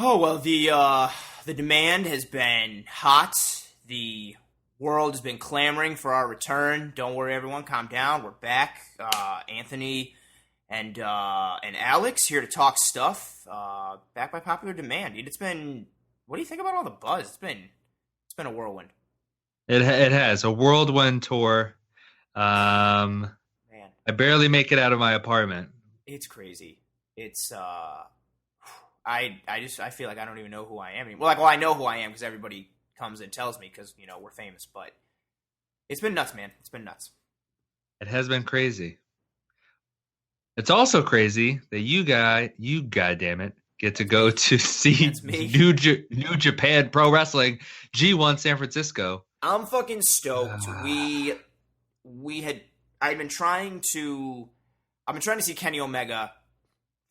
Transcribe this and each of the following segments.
Oh well, the demand has been hot. The world has been clamoring for our return. Don't worry, everyone, calm down. We're back. Anthony and Alex here to talk stuff. Back by popular demand. Dude, it's been. What do you think about all the buzz? It's been a whirlwind. It has a whirlwind tour. Man, I barely make it out of my apartment. it's crazy. It's I feel like I don't even know who I am anymore. Well, I know who I am because everybody comes and tells me because we're famous. But it's been nuts, man. It's been nuts. It has been crazy. It's also crazy that you goddamn it, get to go to see That's me. New Japan Pro Wrestling G1 San Francisco. I'm fucking stoked. Ah. We had I've been trying to see Kenny Omega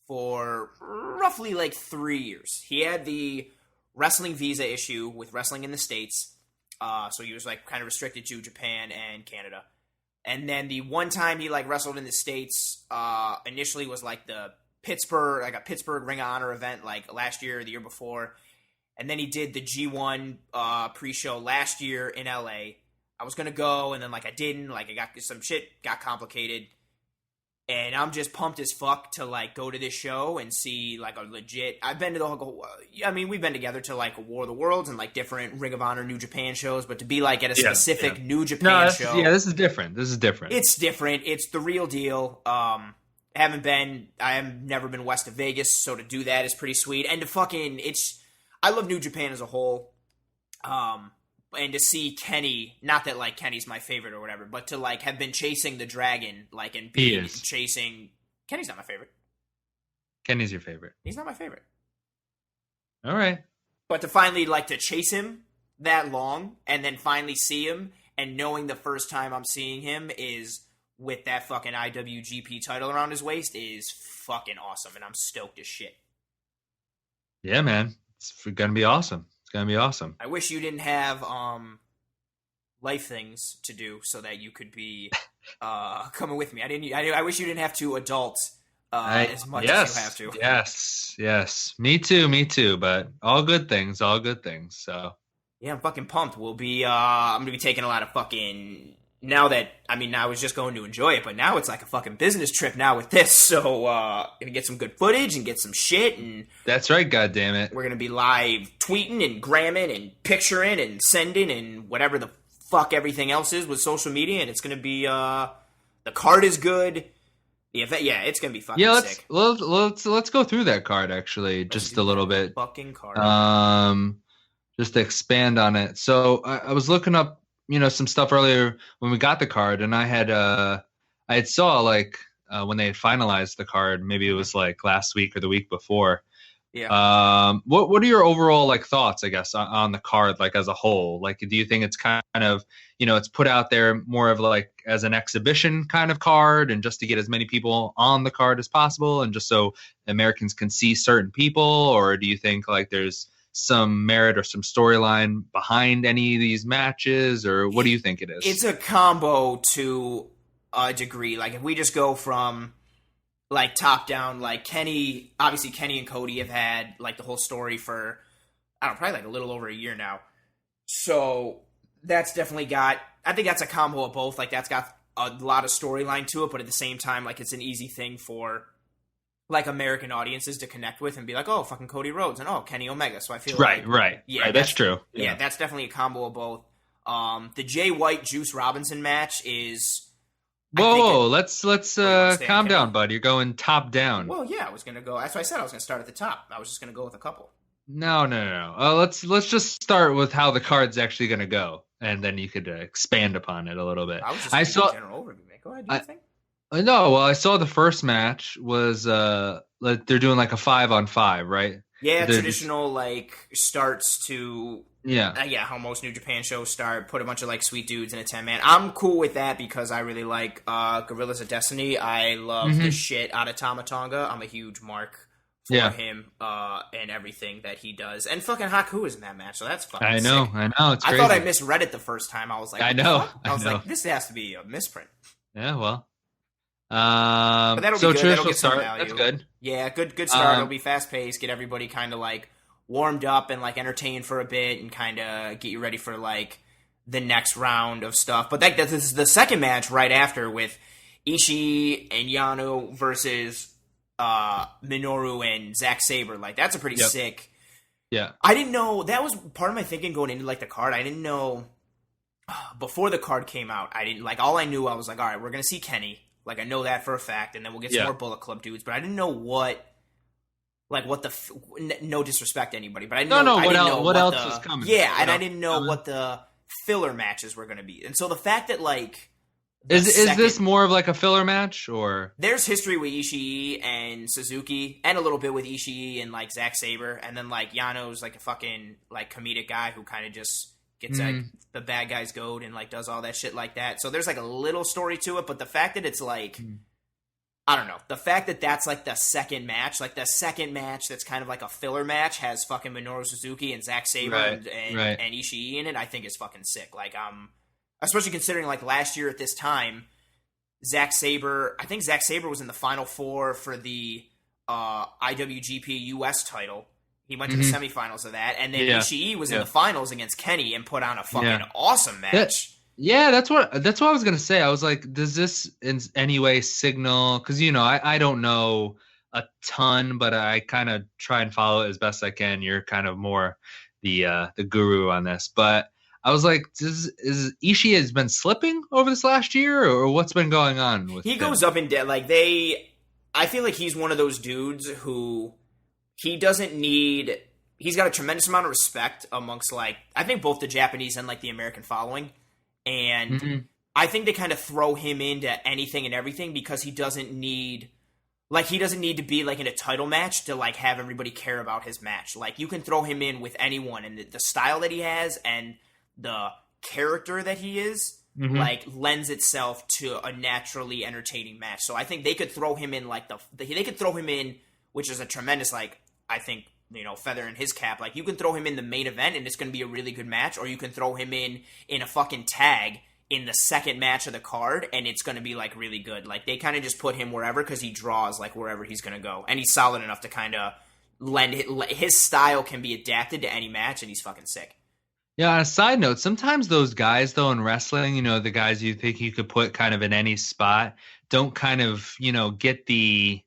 for roughly like 3 years. He had the wrestling visa issue with wrestling in the States, so he was like kind of restricted to Japan and Canada. And then the one time he like wrestled in the States, initially was like a Pittsburgh Ring of Honor event like last year or the year before. And then he did the G1 pre-show last year in LA. I was gonna go, and then like I didn't. Like I got some shit got complicated, and I'm just pumped as fuck to like go to this show and see like a legit. I've been to the whole. I mean, we've been together to like War of the Worlds and like different Ring of Honor New Japan shows, but to be like at a specific New Japan show, This is different. This is different. it's different. It's the real deal. I have never been west of Vegas, so to do that is pretty sweet. And to fucking, I love New Japan as a whole. And to see Kenny, not that like Kenny's my favorite or whatever, but to like have been chasing the dragon, like and chasing. Kenny's not my favorite. Kenny's your favorite. He's not my favorite. All right. But to finally like to chase him that long and then finally see him and knowing the first time I'm seeing him is with that fucking IWGP title around his waist is fucking awesome, and I'm stoked as shit. Yeah, man. It's gonna be awesome. It's gonna be awesome. I wish you didn't have life things to do so that you could be coming with me. I wish you didn't have to adult as much as you have to. Yes. Me too. But all good things. So Yeah, I'm fucking pumped. I'm gonna be taking a lot of fucking. Now that, I was just going to enjoy it, but now it's like a fucking business trip now with this, so gonna get some good footage and get some shit, and that's right, goddammit. we're gonna be live tweeting and gramming and picturing and sending and whatever the fuck everything else is with social media, and it's gonna be, the card is good, the event, yeah, it's gonna be fucking sick. Let's go through that card, actually, just a little bit. Fucking card. Just to expand on it. So I was looking up some stuff earlier when we got the card, and I had saw like when they had finalized the card, maybe it was like last week or the week before. Yeah. What are your overall like thoughts, I guess, on the card, like as a whole? Like, do you think it's kind of, it's put out there more of like as an exhibition kind of card and just to get as many people on the card as possible and just so Americans can see certain people? Or do you think like there's some merit or some storyline behind any of these matches, or what do you think it is? It's a combo to a degree. Like if we just go from like top down, like Kenny and Cody have had like the whole story for I don't know, probably like a little over a year now. So that's definitely I think that's a combo of both. Like that's got a lot of storyline to it, but at the same time, like it's an easy thing for like American audiences to connect with and be like, oh, fucking Cody Rhodes and oh, Kenny Omega. So I feel right. That's true. Yeah, that's definitely a combo of both. The Jay White Juice Robinson match is. Whoa, let's calm down, bud. You're going top down. Well, yeah, I was gonna go. That's why I said I was gonna start at the top. I was just gonna go with a couple. No. Let's just start with how the card's actually gonna go, and then you could expand upon it a little bit. I saw general overview. Go ahead. Do you think? No, well, I saw the first match was like they're doing like a 5-on-5, right? Yeah, traditional like starts to how most New Japan shows start. Put a bunch of like sweet dudes in a 10-man. I'm cool with that because I really like Gorillas of Destiny. I love the shit out of Tama Tonga. I'm a huge mark for him and everything that he does. And fucking Haku is in that match, so that's fucking I know. It's crazy. I thought I misread it the first time. I was like, I know. I was like, this has to be a misprint. Yeah, well. But that'll be good. That'll get some start. value. That's good. Yeah, good start. It'll be fast paced. Get everybody kind of like warmed up and like entertained for a bit and kind of get you ready for like the next round of stuff. But this is the second match right after with Ishii and Yano versus Minoru and Zack Sabre. Like, that's a pretty sick. Yeah. I didn't know, that was part of my thinking going into like the card. I didn't know before the card came out. I didn't like, all I knew, I was like, all right, we're gonna see Kenny. Like, I know that for a fact, and then we'll get some more Bullet Club dudes. But I didn't know what no disrespect to anybody, but I didn't know what else was coming. Yeah, and I didn't know what the filler matches were going to be. And so the fact that like is this more of like a filler match, or there's history with Ishii and Suzuki and a little bit with Ishii and like Zack Sabre, and then like Yano's like a fucking like comedic guy who kind of just gets like the bad guy's goat and like does all that shit like that. So there's like a little story to it, but the fact that it's like I don't know. The fact that that's like the second match that's kind of like a filler match has fucking Minoru Suzuki and Zack Sabre and Ishii in it, I think is fucking sick. Like, especially considering like last year at this time, I think Zack Sabre was in the Final Four for the IWGP US title. He went to the semifinals of that, and then Ishii was in the finals against Kenny and put on a fucking awesome match. Yeah, that's what I was gonna say. I was like, does this in any way signal? Because I don't know a ton, but I kind of try and follow it as best I can. You're kind of more the guru on this, but I was like, is Ishii has been slipping over this last year, or what's been going on with him? He goes up and down. Like I feel like he's one of those dudes who he doesn't need. He's got a tremendous amount of respect amongst like I think both the Japanese and like the American following. And I think they kind of throw him into anything and everything because he doesn't need to be like in a title match to like have everybody care about his match. Like you can throw him in with anyone, and the style that he has and the character that he is like lends itself to a naturally entertaining match. So I think they could throw him in like they could throw him in, which is a tremendous like I think feather in his cap. Like, you can throw him in the main event and it's going to be a really good match, or you can throw him in a fucking tag in the second match of the card and it's going to be, like, really good. Like, they kind of just put him wherever because he draws, like, wherever he's going to go. And he's solid enough to kind of his style can be adapted to any match, and he's fucking sick. Yeah, on a side note, sometimes those guys, though, in wrestling, the guys you think you could put kind of in any spot don't kind of, get the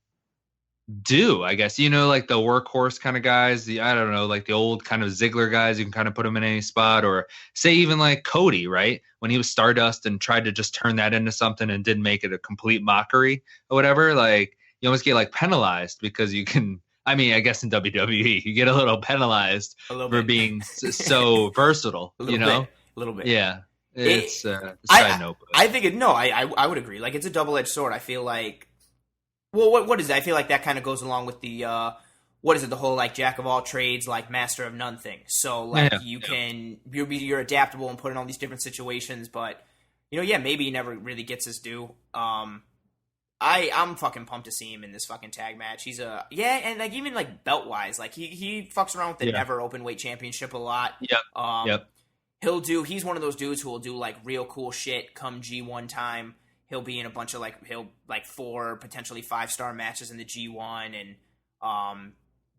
I guess, like the workhorse kind of guys, I don't know, like the old kind of Ziggler guys, you can kind of put them in any spot, or say even like Cody, right? When he was Stardust and tried to just turn that into something and didn't make it a complete mockery or whatever, like you almost get like penalized because you can, I mean, I guess in WWE, you get a little penalized for being so versatile, A little bit. Yeah. It's a side note. I think I would agree. Like, it's a double-edged sword. I feel like, well, what is it? I feel like that kind of goes along with the, the whole, like, jack of all trades, like, master of none thing. So, like, you're adaptable and put in all these different situations, but, maybe he never really gets his due. I'm fucking pumped to see him in this fucking tag match. He's and, like, even, like, belt-wise, like, he fucks around with the never open weight championship a lot. He's one of those dudes who will do, like, real cool shit come G1 time. He'll be in a bunch of, 4, potentially 5-star matches in the G1 and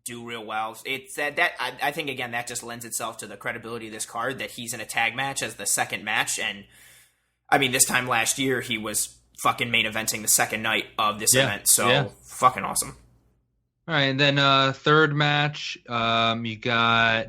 do real well. It's that I think, again, that just lends itself to the credibility of this card, that he's in a tag match as the second match. And, I mean, this time last year, he was fucking main eventing the second night of this event. So, fucking awesome. All right, and then third match, you got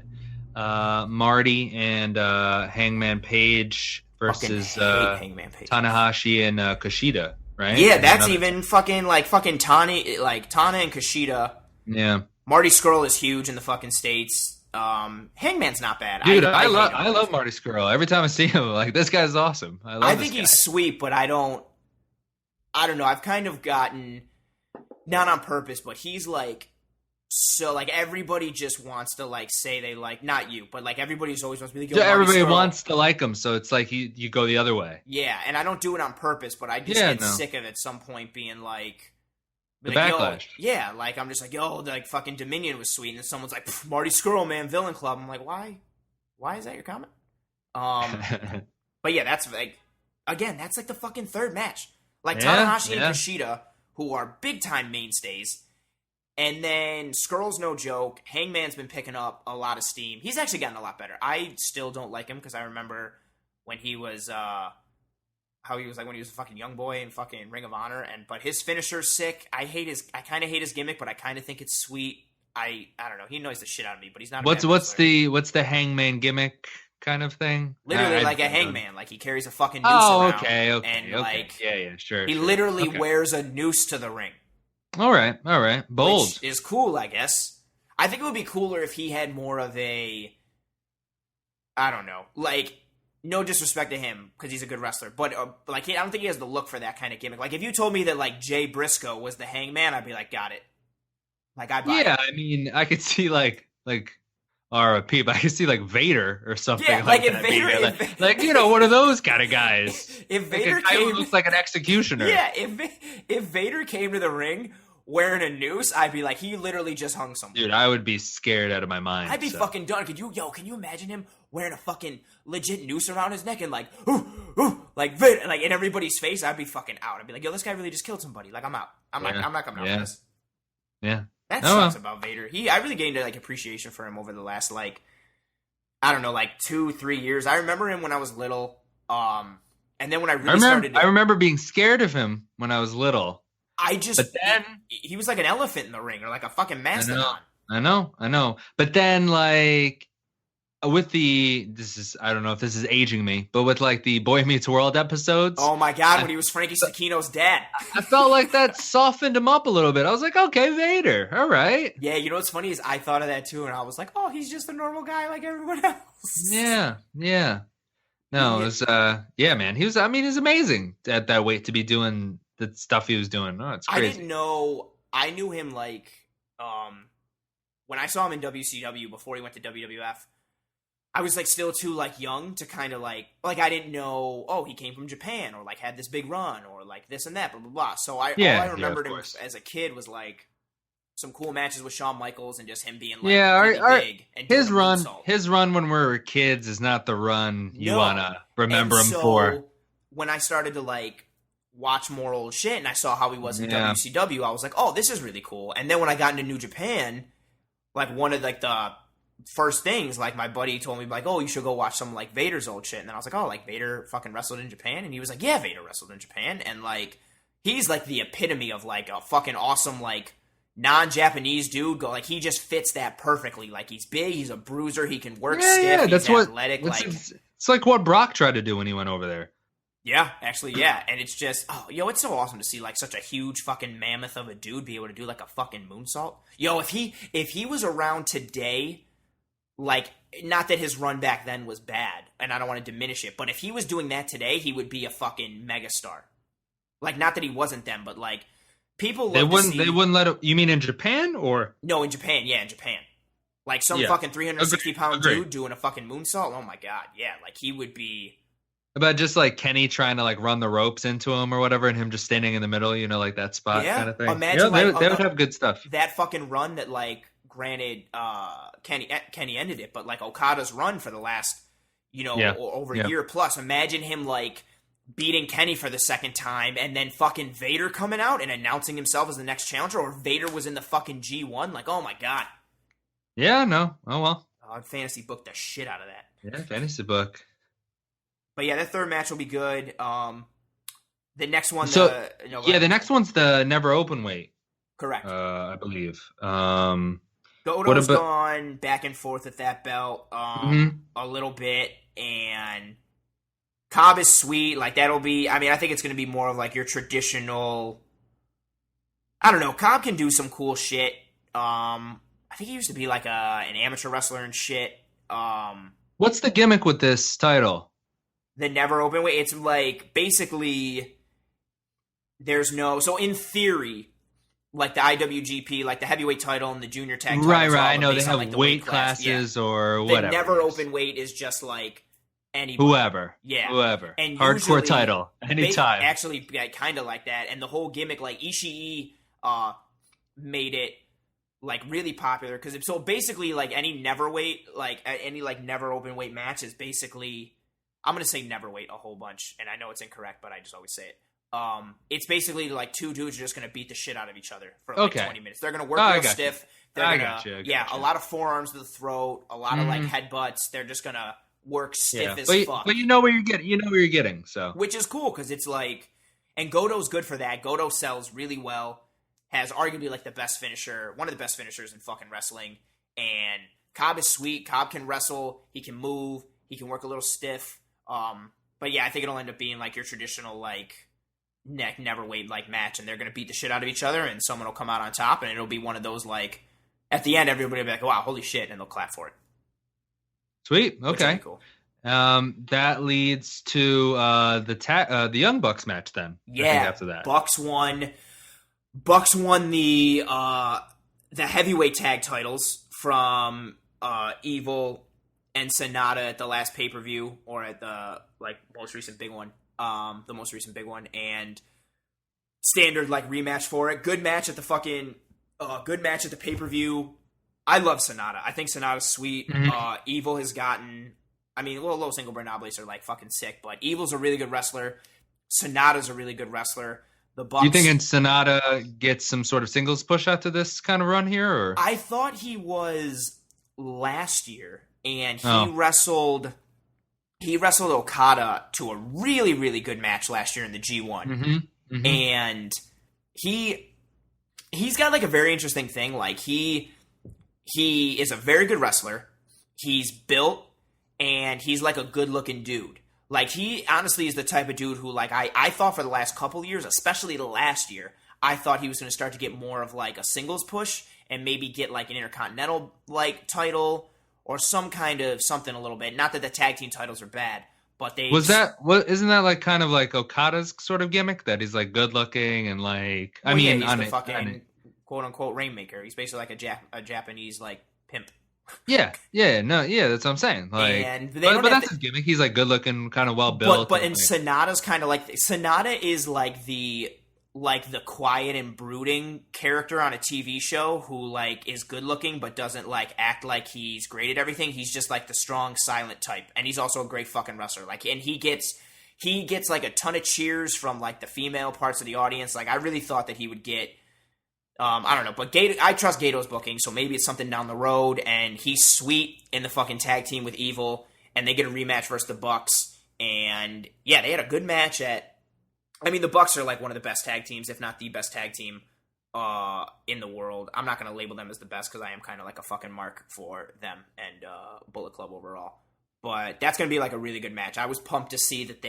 Marty and Hangman Page versus Tanahashi and Kushida, right? Yeah, that's even fucking Tana and Kushida. Yeah. Marty Scurll is huge in the fucking States. Hangman's not bad. Dude, I love Marty Scurll. Every time I see him, like, this guy's awesome. I think he's sweet, but I don't know. I've kind of gotten, not on purpose, but he's like, so, like, everybody just wants to, like, say they like, not you, but, like, everybody's always wants to be like, everybody wants to like him, so it's like you go the other way. Yeah, and I don't do it on purpose, but I just get sick of at some point being like, the backlash. Like, I'm just like, like, fucking Dominion was sweet, and then someone's like, Marty Scurll, man, Villain Club. I'm like, why? Why is that your comment? But yeah, that's, like, again, that's, like, the fucking third match. Like, Tanahashi and Kushida, who are big-time mainstays, And then Skrull's no joke. Hangman's been picking up a lot of steam. He's actually gotten a lot better. I still don't like him because I remember when he was how he was like when he was a fucking young boy in fucking Ring of Honor, but his finisher's sick. I kind of hate his gimmick, but I kind of think it's sweet. I don't know. He annoys the shit out of me, but he's not. What's the Hangman gimmick kind of thing? Literally like a hangman, like he carries a fucking noose around. Okay, and like yeah, sure. He literally wears a noose to the ring. All right, bold. Which is cool, I guess. I think it would be cooler if he had more of a, I don't know, like, no disrespect to him because he's a good wrestler, but like I don't think he has the look for that kind of gimmick. Like if you told me that like Jay Briscoe was the Hangman, I'd be like, got it. Like I buy it. I mean, I could see like RIP, but I could see like Vader or something. Yeah, like if Vader, like you know, one of those kind of guys. If Vader like who looks like an executioner. Yeah, if Vader came to the ring wearing a noose, I'd be like, he literally just hung someone. Dude, I would be scared out of my mind. I'd be fucking done. Can you imagine him wearing a fucking legit noose around his neck and like, like Vader, like in everybody's face? I'd be fucking out. I'd be like, yo, this guy really just killed somebody. Like I'm out. I'm not coming out for this. Yeah. That sucks about Vader. I really gained like appreciation for him over the last like, I don't know, like 2-3 years. I remember him when I was little. And then when I remember being scared of him when I was little. But then he was like an elephant in the ring or like a fucking mastodon. I know. But then like with I don't know if this is aging me, but with like the Boy Meets World episodes. Oh my God, when he was Frankie Sakino's dad. I felt like that softened him up a little bit. I was like, okay, Vader. All right. Yeah, you know what's funny is I thought of that too, and I was like, oh, he's just a normal guy like everyone else. Yeah. No, it was man. He's amazing at that weight to be doing the stuff he was doing. Oh, it's crazy. I didn't know. I knew him like when I saw him in WCW before he went to WWF. I was like still too like young to kind of like I didn't know. Oh, he came from Japan or like had this big run or like this and that blah blah blah. So all I remembered him as a kid was like some cool matches with Shawn Michaels and just him being like big. And his run when we were kids is not the run you wanna remember him for. When I started to like watch more old shit and I saw how he was in WCW, I was like, oh, this is really cool. And then when I got into New Japan, like one of like the first things, like my buddy told me like, oh, you should go watch some like Vader's old shit. And then I was like, oh, like Vader fucking wrestled in Japan? And he was like, yeah, Vader wrestled in Japan. And like he's like the epitome of like a fucking awesome like non-Japanese dude. Like he just fits that perfectly. Like he's big, he's a bruiser, he can work stiff, he's athletic. It's like what Brock tried to do when he went over there. Yeah, actually, yeah. And it's just, it's so awesome to see like such a huge fucking mammoth of a dude be able to do like a fucking moonsault. Yo, if he was around today, like, not that his run back then was bad, and I don't want to diminish it, but if he was doing that today, he would be a fucking megastar. Like, not that he wasn't then, but like, people they wouldn't let him. You mean in Japan or no? In Japan, yeah, in Japan. Like some fucking 360-pound dude doing a fucking moonsault. Oh my God, yeah, like he would be. About just like Kenny trying to like run the ropes into him or whatever, and him just standing in the middle, you know, like that spot kind of thing. Imagine they would have good stuff. That fucking run that like, granted, Kenny ended it, but like Okada's run for the last, over a year plus. Imagine him like beating Kenny for the second time, and then fucking Vader coming out and announcing himself as the next challenger, or Vader was in the fucking G1. Like, oh my God. Yeah, no. Oh well. I'd fantasy book the shit out of that. Yeah, fantasy book. But yeah, that third match will be good. The next one, the next one's the never open weight. Correct. I believe. Goto's gone back and forth at that belt a little bit, and Cobb is sweet. Like that'll be. I mean, I think it's going to be more of like your traditional. I don't know. Cobb can do some cool shit. I think he used to be like an amateur wrestler and shit. What's the gimmick with this title? The never open weight. It's like basically there's no. So in theory, like the IWGP, like the heavyweight title and the junior tag title. Right. I know they have like weight classes or whatever. The never open weight is just like anybody. Whoever. Yeah. Whoever. And hardcore title. Anytime. Actually, kind of like that. And the whole gimmick, like Ishii made it like really popular. Because so basically, like any never weight, like any like never open weight match is basically. I'm going to say never weight a whole bunch, and I know it's incorrect, but I just always say it. It's basically like two dudes are just going to beat the shit out of each other for like 20 minutes. They're going to work real stiff. They're I gonna, got you. a lot of forearms to the throat, a lot of like headbutts. They're just going to work stiff as fuck. But you know where you're getting. You know where you're getting. So which is cool because it's like, and Goto's good for that. Goto sells really well. Has arguably like the best finisher, one of the best finishers in fucking wrestling. And Cobb is sweet. Cobb can wrestle. He can move. He can work a little stiff. But yeah, I think it'll end up being like your traditional like neck never weight like match, and they're gonna beat the shit out of each other, and someone will come out on top, and it'll be one of those like at the end everybody will be like, wow, holy shit, and they'll clap for it. Sweet. Okay. Cool. That leads to the Young Bucks match then. Yeah. I think after that, Bucks won the heavyweight tag titles from Evil and Sonata at the last pay-per-view, or at the like most recent big one. The most recent big one, and standard like rematch for it. Good match at the pay-per-view. I love Sonata. I think Sonata's sweet. Evil has gotten, I mean, Los Ingobernables are like fucking sick, but Evil's a really good wrestler. Sonata's a really good wrestler. The Bucks. You thinking Sonata gets some sort of singles push after this kind of run here, or? I thought he was last year, and he wrestled Okada to a really, really good match last year in the G1. And he's got like a very interesting thing. Like he is a very good wrestler. He's built, and he's like a good looking dude. Like he honestly is the type of dude who like I thought for the last couple years, especially the last year, I thought he was going to start to get more of like a singles push and maybe get like an Intercontinental like title or some kind of something a little bit. Not that the tag team titles are bad, but isn't that like kind of like Okada's sort of gimmick, that he's like good looking and like he's the fucking quote unquote rainmaker. He's basically like a Japanese like pimp. That's what I'm saying. Like, but that's his gimmick. He's like good looking, kind of well built. But in Sonata's kind of like Sonata is like the quiet and brooding character on a TV show who like is good looking but doesn't like act like he's great at everything. He's just like the strong, silent type, and he's also a great fucking wrestler. Like, and he gets like a ton of cheers from like the female parts of the audience. Like, I really thought that he would get. I don't know, but I trust Gato's booking, so maybe it's something down the road, and he's sweet in the fucking tag team with Evil, and they get a rematch versus the Bucks, and yeah, they had a good match the Bucks are like one of the best tag teams, if not the best tag team in the world. I'm not going to label them as the best because I am kind of like a fucking mark for them and Bullet Club overall, but that's going to be like a really good match. I was pumped to see that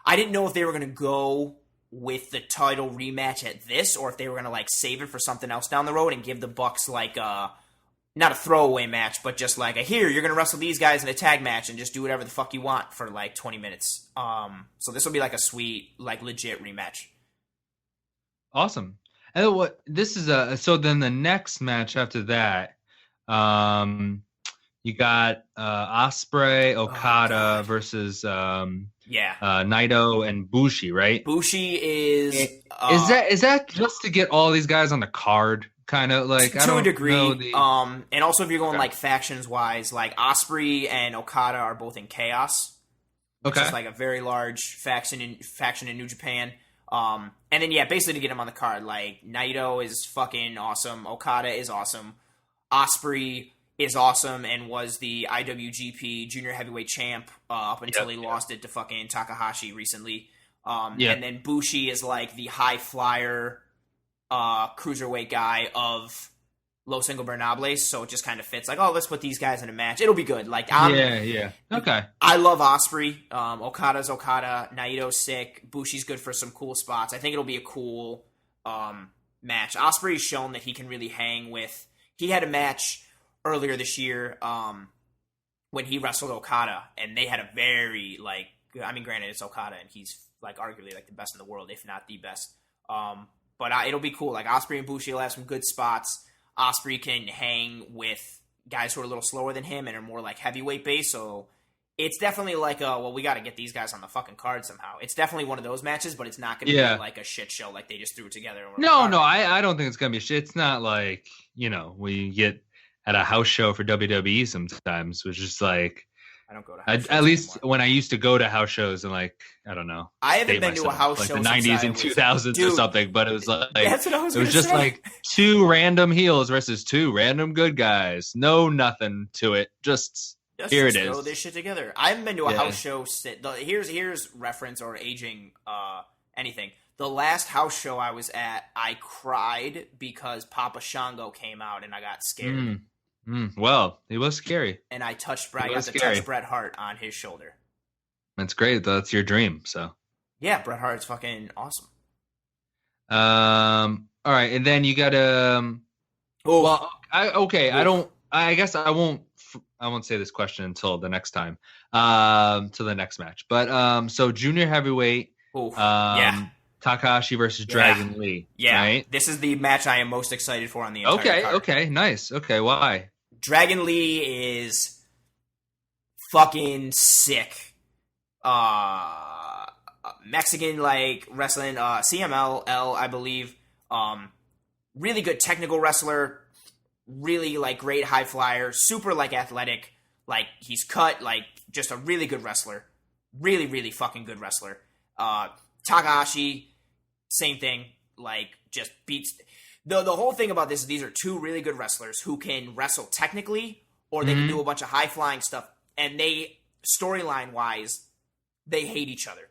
I didn't know if they were going to go with the title rematch at this, or if they were going to like save it for something else down the road and give the Bucks like not a throwaway match, but just like you're going to wrestle these guys in a tag match and just do whatever the fuck you want for like 20 minutes. So this will be like a sweet, like legit rematch. Awesome. And what this is so then the next match after that, you got Ospreay, Okada versus Naito and Bushi, right? Bushi is that just to get all these guys on the card, kind of like to a degree. And also if you're going like factions wise, like Ospreay and Okada are both in Chaos, which is like a very large faction in New Japan. And then basically to get him on the card, like Naito is fucking awesome, Okada is awesome, Ospreay is awesome and was the IWGP Junior Heavyweight Champ up until he lost it to fucking Takahashi recently. And then Bushi is like the high flyer cruiserweight guy of Los Ingobernables, so it just kind of fits. Like, let's put these guys in a match. It'll be good. Like, okay. I love Ospreay. Okada's Okada. Naito's sick. Bushi's good for some cool spots. I think it'll be a cool match. Ospreay's shown that he can really hang with. He had a match earlier this year when he wrestled Okada, and they had a very granted it's Okada and he's like arguably like the best in the world, if not the best. But it'll be cool. Like Ospreay and Bushi will have some good spots. Ospreay can hang with guys who are a little slower than him and are more like heavyweight based. So it's definitely like we got to get these guys on the fucking card somehow. It's definitely one of those matches, but it's not going to be like a shit show like they just threw it together. No, I don't think it's going to be shit. It's not like, we get at a house show for WWE sometimes, which is like, I don't go to house shows At least anymore. when I used to go to house shows and like I don't know, I haven't date been to a myself, house like show the since '90s I and was 2000s or dude. something. But it was like That's what I was it was gonna just say. like two random heels versus two random good guys. No, nothing to it. Just here it Just throw is. this shit together. I haven't been to a Yeah. house show since. Here's reference or aging anything. The last house show I was at, I cried because Papa Shango came out and I got scared. Well, it was scary. And I got It to was scary. touch Bret Hart on his shoulder. That's great. That's your dream. So. Yeah, Bret Hart's fucking awesome. All right, and then you got Oh, well, okay. I Oof. don't. I guess I won't. I won't say this question until the next time. To the next match. But so junior heavyweight. Yeah. Takahashi versus Dragon Lee. Yeah, Right? this is the match I am most excited for on the entire Okay. card. Okay. Nice. Okay. Why? Dragon Lee is fucking sick. Mexican like wrestling, CMLL, I believe. Really good technical wrestler. Really like great high flyer. Super like athletic. Like he's cut. Like just a really good wrestler. Really, really fucking good wrestler. Takahashi, same thing. Like just beats. The whole thing about this is these are two really good wrestlers who can wrestle technically, or they can do a bunch of high flying stuff. And they, storyline wise, they hate each other.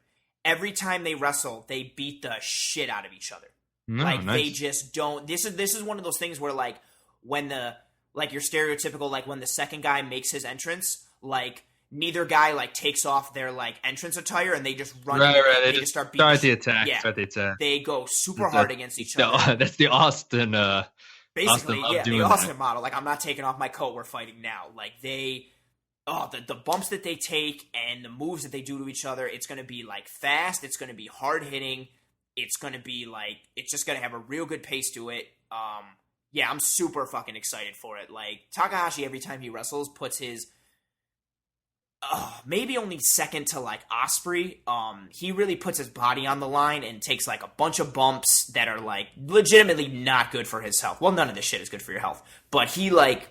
Every time they wrestle, they beat the shit out of each other. Like nice. they just don't. This is one of those things where like when your stereotypical like when the second guy makes his entrance, like neither guy like takes off their like entrance attire and they just run. Right. They just start beating. Start the attack. Yeah. Start the attack. They go super hard against each other. That's the Austin. Basically, Austin yeah, the doing Austin that. model. Like I'm not taking off my coat. We're fighting now. Like they. Oh, the bumps that they take and the moves that they do to each other, it's going to be, like, fast. It's going to be hard-hitting. It's going to be, like, it's just going to have a real good pace to it. Yeah, I'm super fucking excited for it. Like, Takahashi, every time he wrestles, puts his, maybe only second to, like, Osprey. He really puts his body on the line and takes, like, a bunch of bumps that are, like, legitimately not good for his health. Well, none of this shit is good for your health. But he, like...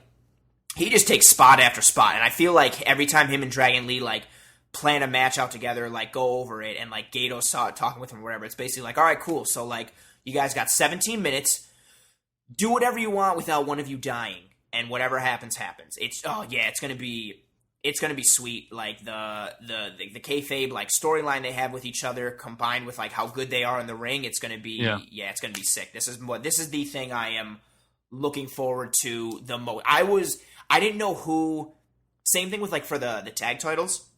He just takes spot after spot, and I feel like every time him and Dragon Lee, like, plan a match out together, like, go over it, and, like, Gato saw it talking with him or whatever, it's basically like, all right, cool, so, like, you guys got 17 minutes, do whatever you want without one of you dying, and whatever happens, happens. It's gonna be sweet, like, the kayfabe, like, storyline they have with each other, combined with, like, how good they are in the ring, it's gonna be, it's gonna be sick. This is the thing I am looking forward to the most. I didn't know who. Same thing with like for the tag titles.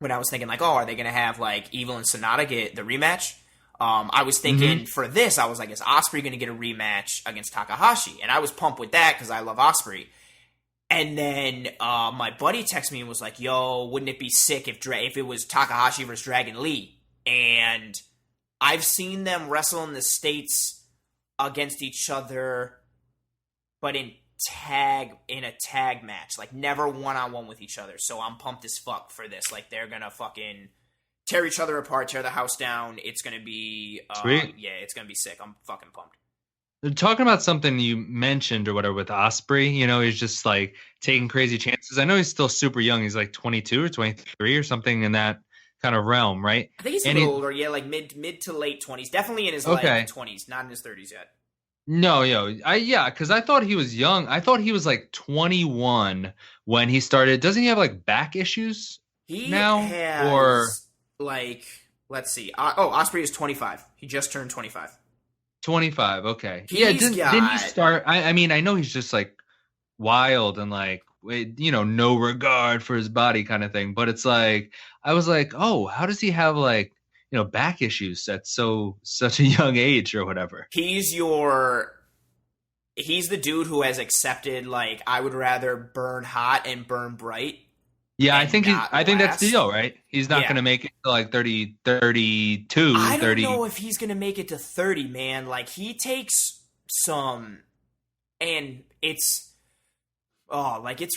When I was thinking like, oh, are they gonna have like Evil and Sonata get the rematch? I was thinking for this, I was like, is Osprey gonna get a rematch against Takahashi? And I was pumped with that because I love Osprey. And then my buddy texted me and was like, yo, wouldn't it be sick if it was Takahashi versus Dragon Lee? And I've seen them wrestle in the States against each other, but in a tag match, like never one-on-one with each other. So I'm pumped as fuck for this. Like they're gonna fucking tear each other apart, tear the house down. It's gonna be sweet. Yeah, it's gonna be sick. I'm fucking pumped. Talking about something you mentioned or whatever with Osprey, you know, he's just like taking crazy chances. I know he's still super young. He's like 22 or 23 or something in that kind of realm, right? I think he's a little older. Yeah, like mid to late 20s. Definitely in his like 20s, not in his 30s yet. No, because I thought he was young. I thought he was like 21 when he started. Doesn't he have like back issues now? Has, or like, let's see. Osprey is 25. He just turned 25. 25. Okay. Didn't he start? I mean, I know he's just like wild and like, you know, no regard for his body kind of thing. But it's like, I was like, oh, how does he have like, you know, back issues at such a young age or whatever? He's the dude who has accepted, like, I would rather burn hot and burn bright. Yeah, I think that's the deal, right? He's not going to make it to like 30, 32, I 30. don't know if he's going to make it to 30, man. Like, he takes some, and it's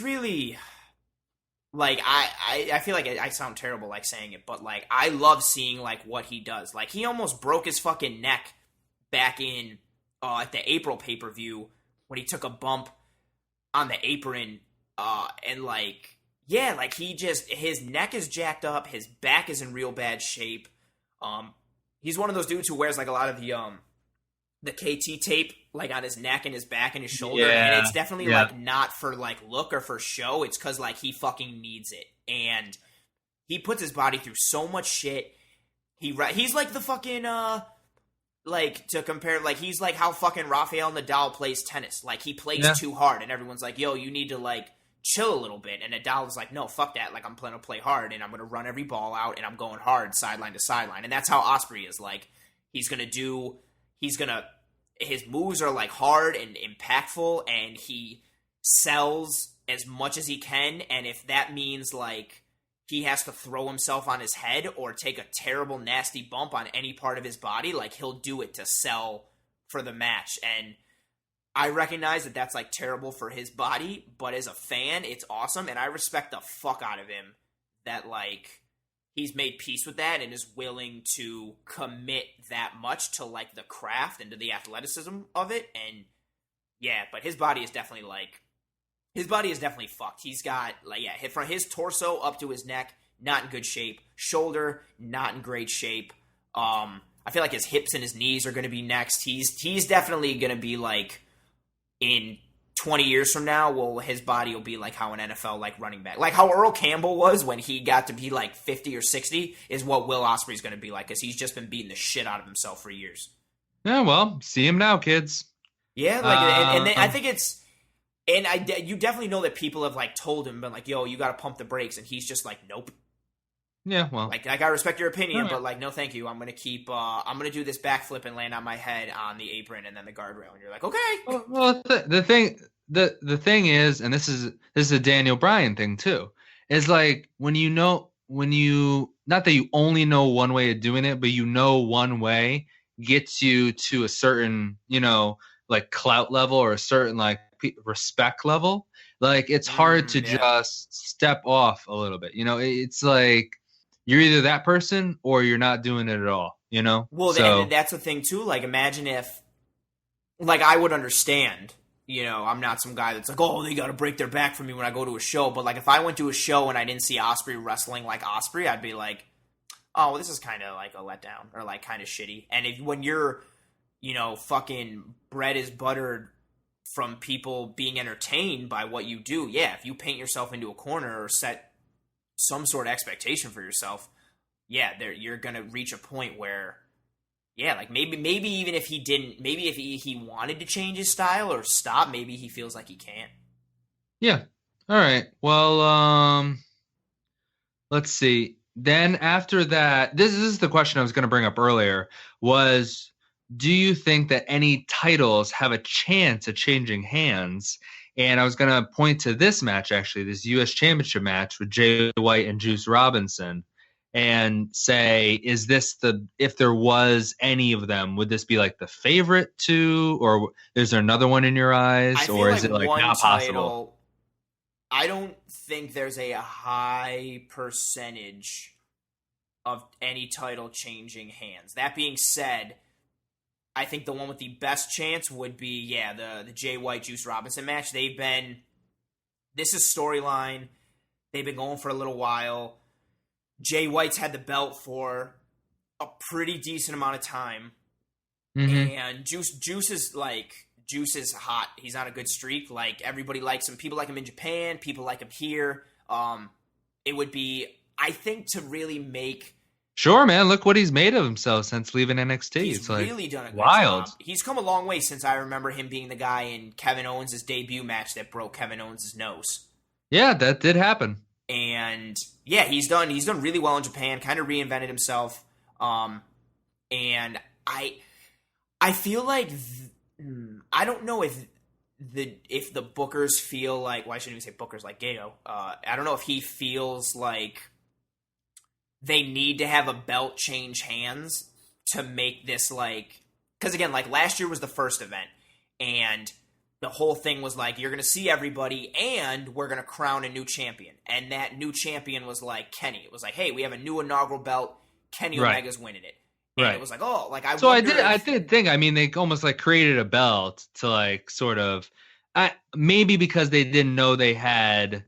really, like, I feel like I sound terrible, like, saying it, but, like, I love seeing, like, what he does. Like, he almost broke his fucking neck back in, at the April pay-per-view when he took a bump on the apron, and, like, Yeah, like his neck is jacked up, his back is in real bad shape. He's one of those dudes who wears like a lot of the KT tape like on his neck and his back and his shoulder, and it's definitely like not for like look or for show. It's because like he fucking needs it, and he puts his body through so much shit. He's like the fucking like to compare, like he's like how fucking Rafael Nadal plays tennis. Like he plays too hard, and everyone's like, "Yo, you need to like chill a little bit." And Nadal's like, "No, fuck that. Like I'm planning to play hard, and I'm gonna run every ball out, and I'm going hard sideline to sideline." And that's how Osprey is. Like his moves are like hard and impactful, and he sells as much as he can. And if that means like he has to throw himself on his head or take a terrible, nasty bump on any part of his body, like he'll do it to sell for the match. And I recognize that that's like terrible for his body, but as a fan, it's awesome. And I respect the fuck out of him that like he's made peace with that and is willing to commit that much to like the craft and to the athleticism of it. And yeah, but his body is definitely fucked. He's got like, from his torso up to his neck, not in good shape. Shoulder, not in great shape. I feel like his hips and his knees are going to be next. He's definitely going to be like in 20 years from now, his body will be like how an NFL like running back, like how Earl Campbell was when he got to be like 50 or 60, is what Will Ospreay's going to be like, because he's just been beating the shit out of himself for years. Yeah, well, see him now, kids. Yeah, like, and I think it's, and you definitely know that people have like told him, been like, "Yo, you got to pump the brakes," and he's just like, "Nope." Yeah, well, like I respect your opinion, but like, no, thank you. I'm gonna do this backflip and land on my head on the apron and then the guardrail, and you're like, okay. Well, the thing is, and this is a Daniel Bryan thing too, is like when you not that you only know one way of doing it, but you know one way gets you to a certain like clout level or a certain like respect level. Like it's hard to just step off a little bit. It's like you're either that person or you're not doing it at all. Well, so, that's the thing too. Like imagine if, like I would understand. I'm not some guy that's like, "Oh, they got to break their back for me when I go to a show." But like if I went to a show and I didn't see Ospreay wrestling like Ospreay, I'd be like, "Oh, well, this is kind of like a letdown or like kind of shitty." And when you're fucking bread is buttered from people being entertained by what you do, if you paint yourself into a corner or set some sort of expectation for yourself, you're gonna reach a point where, like maybe even if he didn't, maybe if he wanted to change his style or stop, maybe he feels like he can't. Yeah. All right. Well, let's see. Then after that, this is the question I was going to bring up earlier, was, do you think that any titles have a chance of changing hands? And I was going to point to this match, actually, this U.S. Championship match with Jay White and Juice Robinson, and say, is this if there was any of them, would this be like the favorite to, or is there another one in your eyes, or is it like not possible? I don't think there's a high percentage of any title changing hands. That being said, I think the one with the best chance would be, the Jay White Juice Robinson match. This is storyline. They've been going for a little while. Jay White's had the belt for a pretty decent amount of time. Mm-hmm. And Juice is hot. He's on a good streak. Like, everybody likes him. People like him in Japan. People like him here. It would be, I think, to really make... Sure, man. Look what he's made of himself since leaving NXT. He's really done a good job. He's come a long way since I remember him being the guy in Kevin Owens' debut match that broke Kevin Owens' nose. Yeah, that did happen. And he's done really well in Japan. Kind of reinvented himself. And I feel like I don't know if the bookers feel like, well, I shouldn't even say bookers like Gato. I don't know if he feels like they need to have a belt change hands to make this like, because again, like last year was the first event, and the whole thing was like, you're going to see everybody, and we're going to crown a new champion. And that new champion was like Kenny. It was like, hey, we have a new inaugural belt. Kenny Omega's winning it. And it was like, oh, like I did think, I mean, they almost like created a belt to like sort of, maybe because they didn't know they had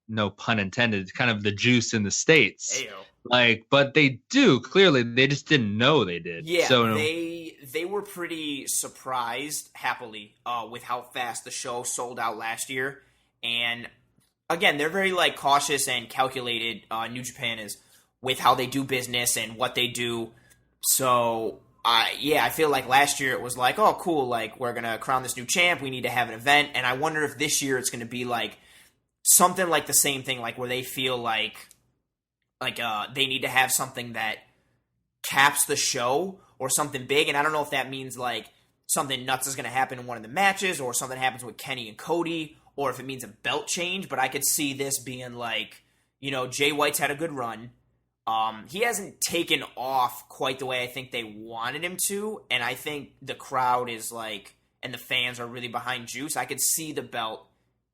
no pun intended, kind of the juice in the States. Ayo. Like, but they do clearly. They just didn't know they did. Yeah, So they were pretty surprised, happily, with how fast the show sold out last year. And again, they're very like cautious and calculated. New Japan is with how they do business and what they do. So I feel like last year it was like, oh, cool, like we're gonna crown this new champ. We need to have an event, and I wonder if this year it's gonna be like something like the same thing, like where they feel like they need to have something that caps the show or something big. And I don't know if that means like something nuts is going to happen in one of the matches or something happens with Kenny and Cody or if it means a belt change. But I could see this being like, Jay White's had a good run. He hasn't taken off quite the way I think they wanted him to. And I think the crowd is like, and the fans are really behind Juice. I could see the belt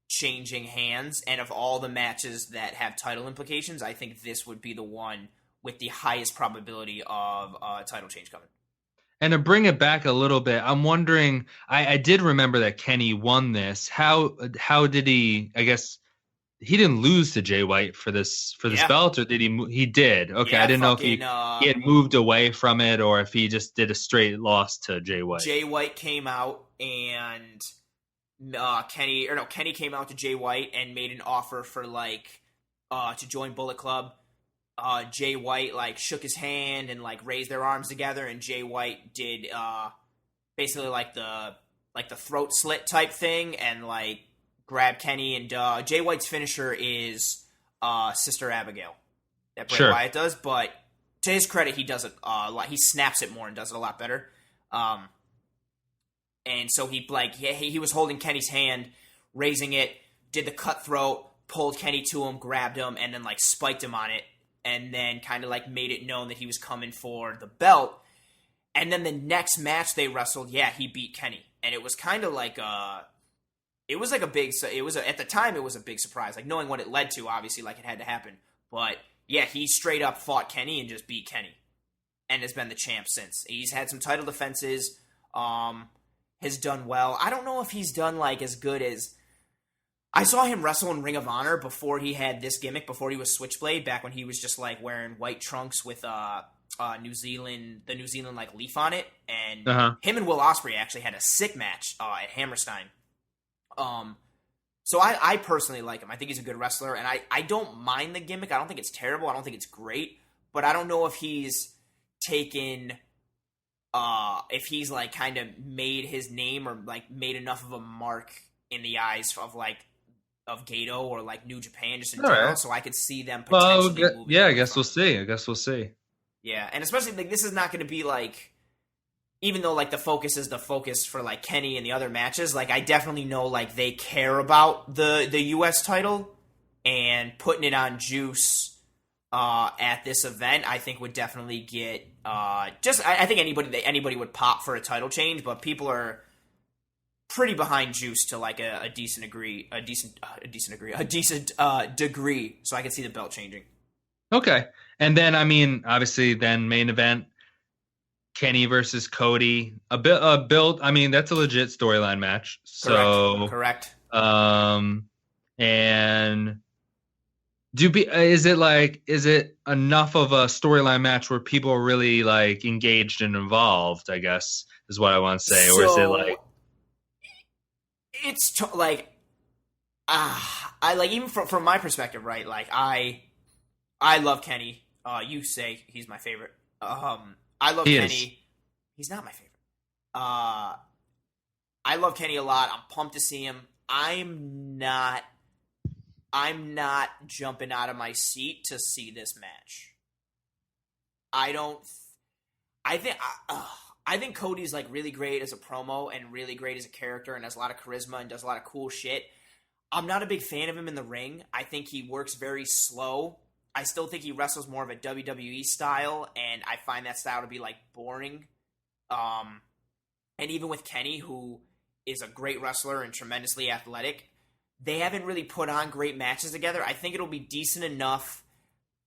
changing hands, and of all the matches that have title implications, I think this would be the one with the highest probability of a title change coming. And to bring it back a little bit, I'm wondering, I did remember that Kenny won this. How did he, I guess, he didn't lose to Jay White for this belt, or did he? He did. Okay, yeah, I didn't know if he had moved away from it or if he just did a straight loss to Jay White. Jay White came out and Kenny came out to Jay White and made an offer for to join Bullet Club. Jay White shook his hand and raised their arms together, and Jay White did basically the throat slit type thing and grabbed Kenny. And Jay White's finisher is Sister Abigail that Bray Wyatt does, but to his credit, he does it a lot. He snaps it more and does it a lot better. And so he was holding Kenny's hand, raising it, did the cutthroat, pulled Kenny to him, grabbed him, and then spiked him on it, and then kind of made it known that he was coming for the belt. And then the next match they wrestled, he beat Kenny, and it was kind of at the time it was a big surprise, knowing what it led to, obviously, it had to happen. But yeah, he straight up fought Kenny and just beat Kenny, and has been the champ since. He's had some title defenses. Has done well. I don't know if he's done as good as I saw him wrestle in Ring of Honor before he had this gimmick, before he was Switchblade, back when he was just wearing white trunks with the New Zealand leaf on it, and him and Will Ospreay actually had a sick match at Hammerstein. So I personally like him. I think he's a good wrestler, and I don't mind the gimmick. I don't think it's terrible. I don't think it's great, but I don't know if he's taken. If he's kind of made his name or made enough of a mark in the eyes of Gato or New Japan just in general, right. So I could see them potentially moving. Yeah, I guess we'll see. Yeah, and especially this is not going to be even though the focus is the focus for Kenny and the other matches, I definitely know they care about the US title, and putting it on Juice at this event, I think would definitely get I think anybody would pop for a title change, but people are pretty behind Juice to a decent degree. So I can see the belt changing. Okay, and then obviously, then main event, Kenny versus Cody, a build. That's a legit storyline match. So correct. And. Is it enough of a storyline match where people are really engaged and involved, I guess, is what I want to say. Or is it it's I even from my perspective, right? I love Kenny. You say he's my favorite. I love Kenny. He's not my favorite. I love Kenny a lot. I'm pumped to see him. I'm not jumping out of my seat to see this match. I think Cody's really great as a promo and really great as a character and has a lot of charisma and does a lot of cool shit. I'm not a big fan of him in the ring. I think he works very slow. I still think he wrestles more of a WWE style, and I find that style to be boring. And even with Kenny, who is a great wrestler and tremendously athletic, they haven't really put on great matches together. I think it'll be decent enough.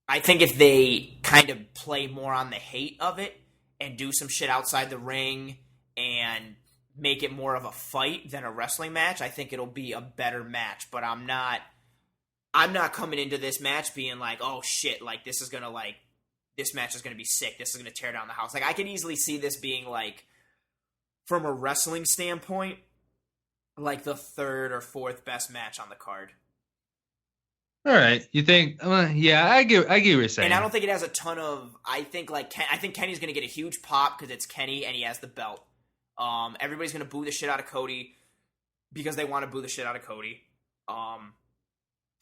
I think if they kind of play more on the hate of it and do some shit outside the ring and make it more of a fight than a wrestling match, I think it'll be a better match. But I'm not I'm not coming into this match being like, oh shit, like this match is gonna be sick. This is gonna tear down the house. Like I could easily see this being like, from a wrestling standpoint, like the third or fourth best match on the card. All right, you think? Yeah, I get what you're saying. And I don't think it has a ton of. I think Kenny's gonna get a huge pop because it's Kenny and he has the belt. Everybody's gonna boo the shit out of Cody because they want to boo the shit out of Cody.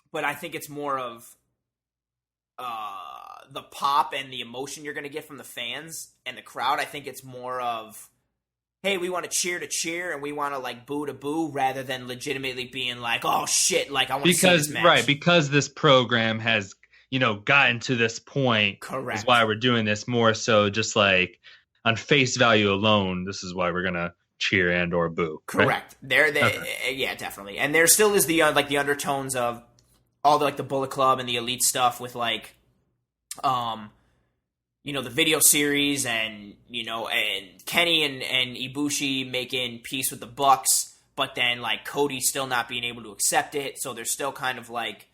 But I think it's more of the pop and the emotion you're going to get from the fans and the crowd. I think it's more of, hey, we want to cheer and we want to like boo to boo rather than legitimately being like, oh shit, like I want to see this match. Right, because this program has, gotten to this point. Correct. Is why we're doing this, more so just like on face value alone, this is why we're going to cheer and or boo. Correct. Right? Yeah, definitely. And there still is the like the undertones of all the like the Bullet Club and the Elite stuff with like the video series and and Kenny and Ibushi making peace with the Bucks, but then like Cody still not being able to accept it. So there's still kind of like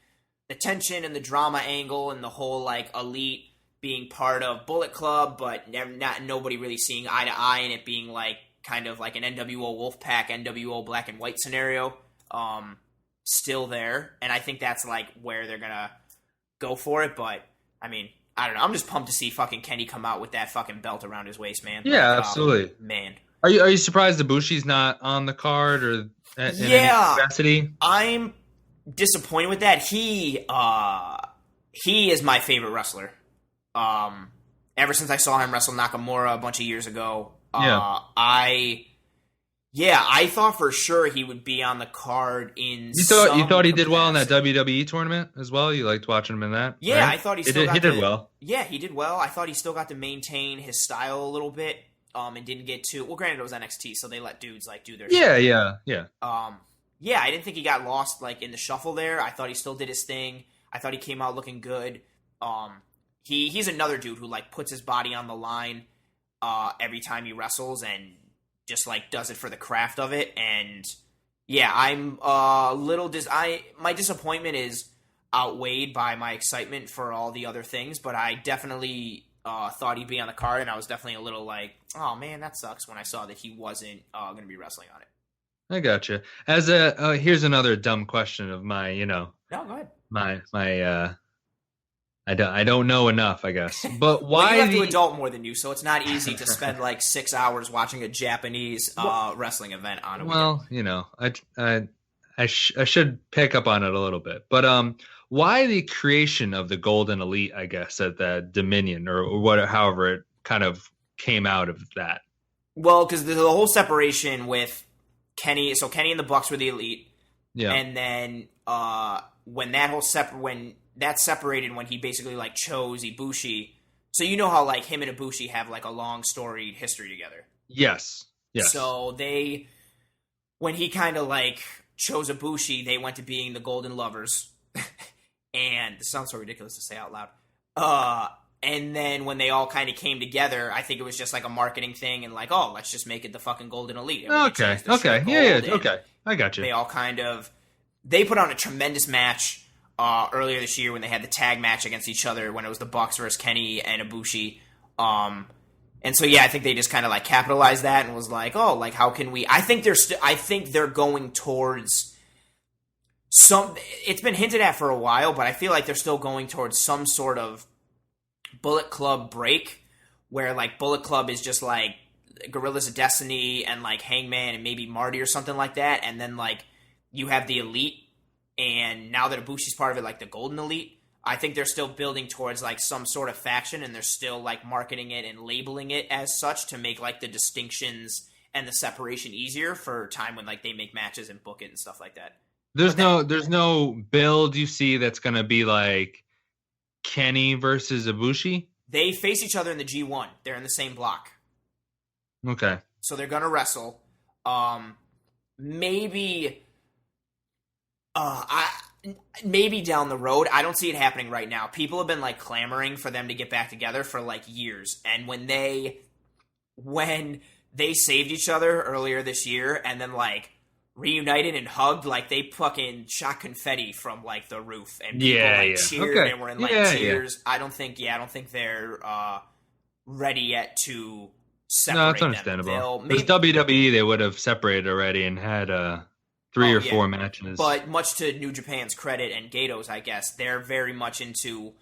the tension and the drama angle and the whole like Elite being part of Bullet Club, but nobody really seeing eye to eye, and it being like kind of like an NWO Wolfpack, NWO Black and White scenario. Still there, and I think that's like where they're gonna go for it. But I mean, I don't know. I'm just pumped to see fucking Kenny come out with that fucking belt around his waist, man. Yeah, like, absolutely, man. Are you surprised Ibushi's not on the card or in any capacity? I'm disappointed with that. He is my favorite wrestler. Ever since I saw him wrestle Nakamura a bunch of years ago, I thought for sure he would be on the card in. You thought he did well in that WWE tournament as well? You liked watching him in that? Yeah, right? I thought he did well. Yeah, he did well. I thought he still got to maintain his style a little bit, and didn't get too. Well, granted, it was NXT, so they let dudes like do their shit. Yeah. Yeah, I didn't think he got lost like in the shuffle there. I thought he still did his thing. I thought he came out looking good. He's another dude who like puts his body on the line every time he wrestles and just like does it for the craft of it. And yeah, I'm a little my disappointment is outweighed by my excitement for all the other things, but I definitely thought he'd be on the card, and I was definitely a little like, oh man, that sucks when I saw that he wasn't going to be wrestling on it. I gotcha. As a here's another dumb question of my, No, go ahead. My I don't know enough, I guess. But why well, you have to adult more than you, so it's not easy to spend like 6 hours watching a Japanese wrestling event on a weekend. Well, I should pick up on it a little bit. But why the creation of the Golden Elite, I guess, at the Dominion or however it kind of came out of that? Well, because the whole separation with Kenny, so Kenny and the Bucks were the Elite. Yeah. And then when that separated, when he basically like chose Ibushi. So you know how like him and Ibushi have like a long storied history together. Yes. So when he kind of like chose Ibushi, they went to being the Golden Lovers. And this sounds so ridiculous to say out loud. And then when they all kind of came together, I think it was just like a marketing thing and like, oh, let's just make it the fucking Golden Elite. Okay. Yeah. Okay. I got you. They all they put on a tremendous match earlier this year when they had the tag match against each other when it was the Bucks versus Kenny and Ibushi. And so, yeah, I think they just kind of like capitalized that and was like, oh, like how can we? I think they're going towards it's been hinted at for a while, but I feel like they're still going towards some sort of Bullet Club break where like Bullet Club is just like Gorillas of Destiny and like Hangman and maybe Marty or something like that, and then like you have the Elite, and now that Ibushi's part of it, like the Golden Elite. I think they're still building towards like some sort of faction, and they're still like marketing it and labeling it as such to make like the distinctions and the separation easier for time when like they make matches and book it and stuff like that. There's no build you see that's gonna be like Kenny versus Ibushi. They face each other in the G1. They're in the same block. Okay. So they're gonna wrestle. Maybe down the road. I don't see it happening right now. People have been like clamoring for them to get back together for like years. And when they saved each other earlier this year and then like reunited and hugged, like they fucking shot confetti from like the roof, and people Yeah, cheered okay. and were in like Yeah, tears. I don't think they're ready yet to No, it's separate them. understandable. They'll Because maybe WWE, they would have separated already and had three oh or yeah, four matches. but much to New Japan's credit and Gato's, I guess, they're very much into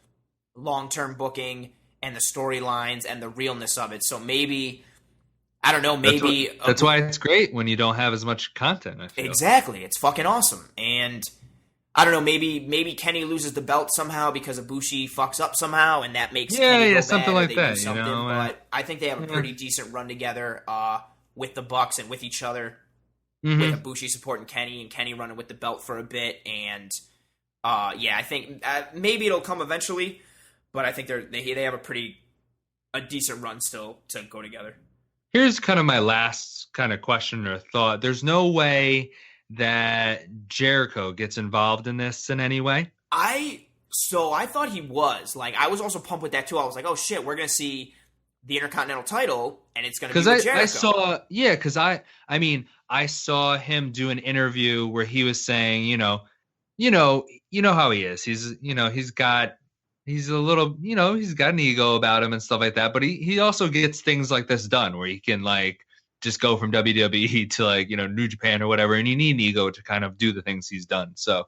long-term booking and the storylines and the realness of it. So maybe, I don't know, maybe That's why it's great when you don't have as much content, I feel. exactly, it's fucking awesome. And I don't know, maybe Kenny loses the belt somehow because Ibushi fucks up somehow, and that makes Kenny go something bad, or like they that, do something. you know? But I think they have a pretty decent run together with the Bucks and with each other, Mm-hmm. with Ibushi supporting Kenny and Kenny running with the belt for a bit. And I think maybe it'll come eventually, but I think they have a decent run still to go together. Here's kind of my last kind of question or thought. There's no way that Jericho gets involved in this in any way. I thought he was. Like, I was also pumped with that too. I was like, oh shit, we're gonna see the Intercontinental title, and it's gonna be with Jericho. I mean, I saw him do an interview where he was saying, you know how he is. He's got an ego about him and stuff like that. But he also gets things like this done where he can like just go from WWE to like, New Japan or whatever. And you need an ego to kind of do the things he's done. So,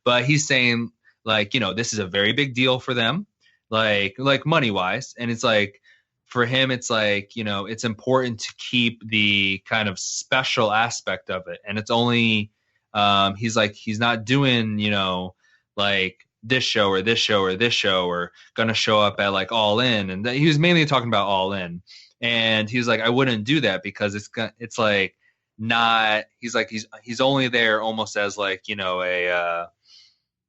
but he's saying like, this is a very big deal for them, like money wise. And it's like, for him, it's like, it's important to keep the kind of special aspect of it. And it's only, he's like, he's not doing, like this show or this show or this show, or going to show up at like All In. And he was mainly talking about All In. And he was like, I wouldn't do that because it's like not, he's like, he's only there almost as like,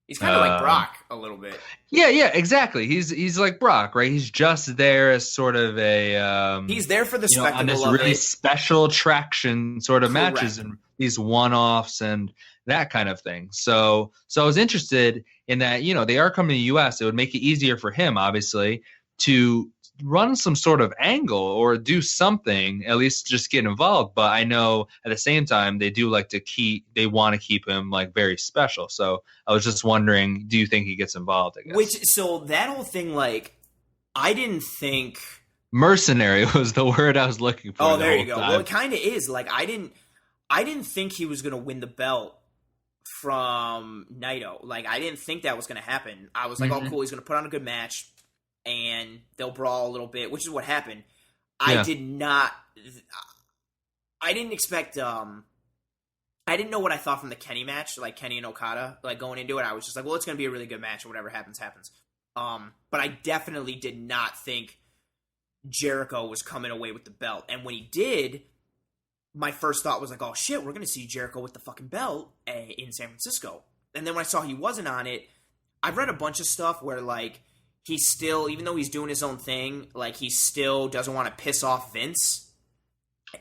he's kind of like Brock a little bit. Yeah, exactly. He's like Brock, right? He's just there as sort of a he's there for the spectacle on this of really it. special attraction sort of Correct. matches and these one-offs and that kind of thing. So I was interested in that, they are coming to the US. It would make it easier for him, obviously, to run some sort of angle or do something, at least just get involved. But I know at the same time they want to keep him like very special. So I was just wondering, do you think he gets involved? I guess. So that whole thing, like, I didn't think mercenary was the word I was looking for. Oh, there you go. Well, it kind of is. Like, I didn't think he was gonna win the belt from Naito. Like, I didn't think that was gonna happen. I was like, oh, cool, he's gonna put on a good match and they'll brawl a little bit, which is what happened. Yeah. I didn't expect, I didn't know what I thought from the Kenny match, like Kenny and Okada, like going into it. I was just like, well, it's going to be a really good match, and whatever happens, happens. But I definitely did not think Jericho was coming away with the belt. And when he did, my first thought was like, oh shit, we're going to see Jericho with the fucking belt in San Francisco. And then when I saw he wasn't on it, I've read a bunch of stuff where like, he still, even though he's doing his own thing, like he still doesn't want to piss off Vince.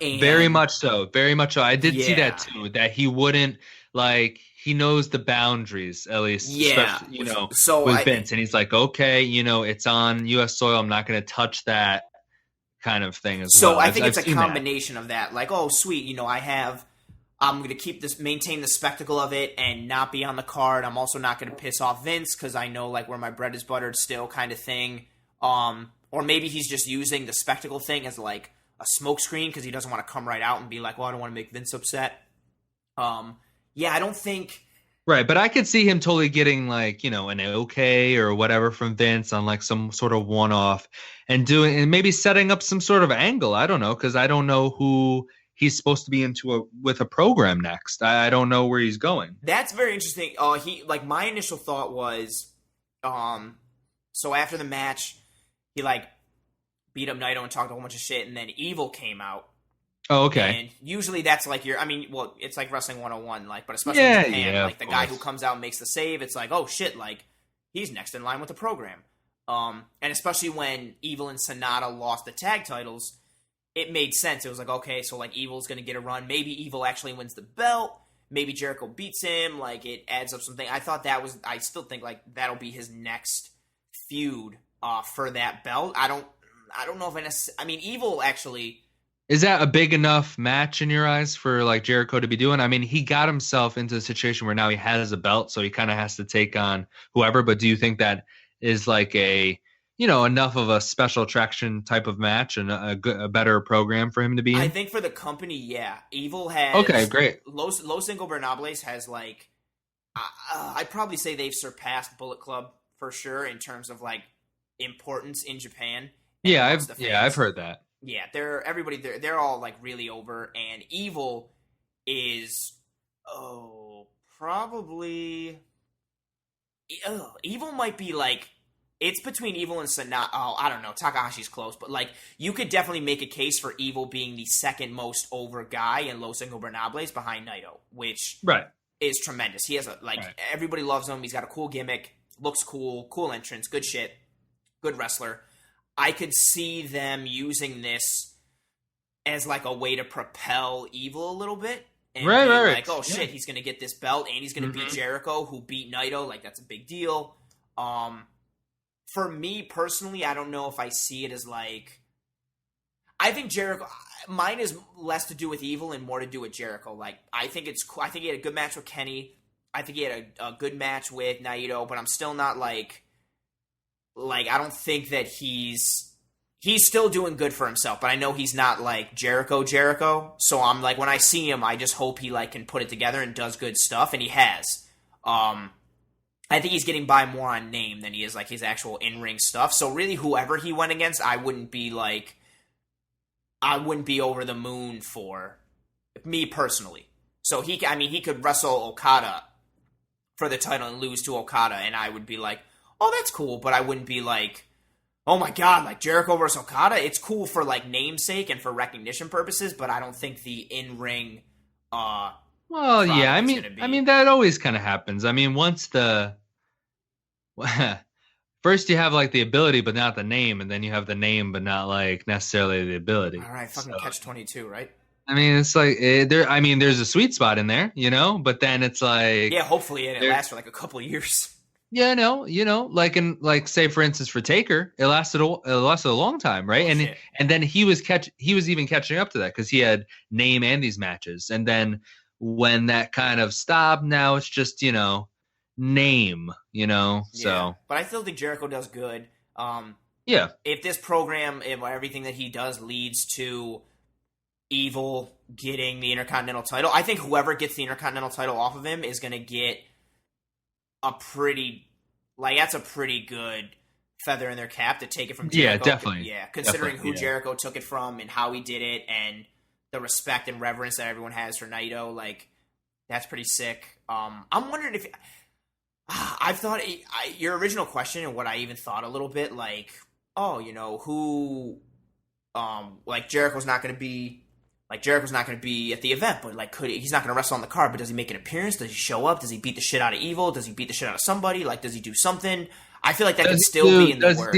And very much so. I did see that too, that he wouldn't, like, he knows the boundaries, at least, with Vince. And he's like, okay, it's on U.S. soil. I'm not going to touch that kind of thing as well. So I think it's a combination of that. Like, oh, sweet, I'm going to maintain the spectacle of it and not be on the card. I'm also not going to piss off Vince because I know like where my bread is buttered still kind of thing. Or maybe he's just using the spectacle thing as like a smokescreen because he doesn't want to come right out and be like, well, I don't want to make Vince upset. I don't think... Right, but I could see him totally getting like, an okay or whatever from Vince on like some sort of one-off and maybe setting up some sort of angle. I don't know, because I don't know who... he's supposed to be with a program next. I don't know where he's going. That's very interesting. My initial thought was, so after the match, he like beat up Naito and talked a whole bunch of shit, and then Evil came out. Oh, okay. And usually that's like it's like Wrestling 101, like, but especially in Japan, like the guy who comes out and makes the save, it's like, oh shit, like he's next in line with the program. And especially when Evil and Sonata lost the tag titles, it made sense. It was like, okay, so like Evil's going to get a run. Maybe Evil actually wins the belt. Maybe Jericho beats him. Like it adds up something. I still think like that'll be his next feud for that belt. I don't know if Evil actually Is that a big enough match in your eyes for like Jericho to be doing? I mean, he got himself into a situation where now he has a belt, so he kind of has to take on whoever. But do you think that is like a, enough of a special attraction type of match and a better program for him to be I in? think for the company, yeah. Evil Okay, has great. Los Ingobernables has like I'd probably say they've surpassed Bullet Club for sure in terms of like importance in Japan and Yeah, amongst I've the yeah, I've fans. heard that. Yeah, they're all like really over, and Evil is probably Evil might be like it's between Evil and Sanada. Oh, I don't know. Takahashi's close, but like you could definitely make a case for Evil being the second most over guy in Los Ingobernables behind Naito, which Right. is tremendous. He has Right. everybody loves him. He's got a cool gimmick, looks cool entrance, good shit, good wrestler. I could see them using this as like a way to propel Evil a little bit and Right, being right, right. like, oh Yeah. shit, he's gonna get this belt and he's gonna beat Jericho, who beat Naito. Like that's a big deal. For me personally, I don't know if I see it as like. I think Jericho. Mine is less to do with Evil and more to do with Jericho. Like I think it's cool. I think he had a good match with Kenny. I think he had a good match with Naito, but I'm still not like I don't think that he's still doing good for himself, but I know he's not like Jericho. So I'm like when I see him, I just hope he like can put it together and does good stuff, and he has. I think he's getting by more on name than he is like his actual in-ring stuff. So really, whoever he went against, I wouldn't be over the moon for me personally. So he could wrestle Okada for the title and lose to Okada, and I would be like, oh, that's cool, but I wouldn't be like, oh my god, like Jericho versus Okada. It's cool for like namesake and for recognition purposes, but I don't think the in-ring Well, yeah, product is going to be. that always kind of happens. I mean, once the first you have like the ability but not the name, and then you have the name but not like necessarily the ability. All right, fucking So, catch 22, right? I mean, it's like there. I mean, there's a sweet spot in there, but then it's like Yeah, hopefully it lasts for like a couple of years. yeah, like say for instance for Taker, it lasted a long time, right? Oh, shit. And then he was even catching up to that because he had name and these matches, and then when that kind of stopped, now it's just name, Yeah. so But I still think Jericho does good. yeah, If this program, if everything that he does leads to Evil getting the Intercontinental title, I think whoever gets the Intercontinental title off of him is going to get that's a pretty good feather in their cap to take it from Jericho. yeah, definitely, Yeah, considering definitely, who Jericho took it from and how he did it and the respect and reverence that everyone has for Naito, like, that's pretty sick. I'm wondering if I've thought your original question and what I even thought a little bit like, oh, who, like Jericho's not going to be at the event, but like he's not going to wrestle on the card, but does he make an appearance? Does he show up? Does he beat the shit out of Evil? Does he beat the shit out of somebody? Like, does he do something? I feel like that could still be in the works.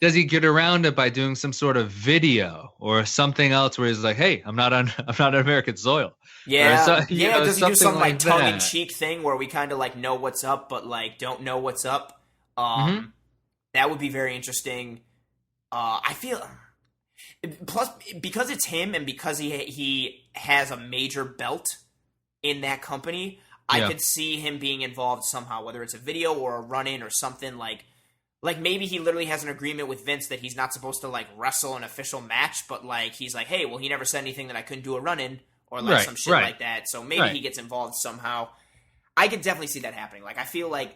Does he get around it by doing some sort of video or something else where he's like, "Hey, I'm not on American soil." Yeah, so, does he do some like that. tongue-in-cheek thing where we kind of like know what's up, but like don't know what's up? That would be very interesting. I feel plus because it's him and because he has a major belt in that company, I could see him being involved somehow, whether it's a video or a run-in or something like maybe he literally has an agreement with Vince that he's not supposed to like wrestle an official match, but like he's like, hey, well, he never said anything that I couldn't do a run-in or like some shit like that. So maybe he gets involved somehow. I could definitely see that happening. Like I feel like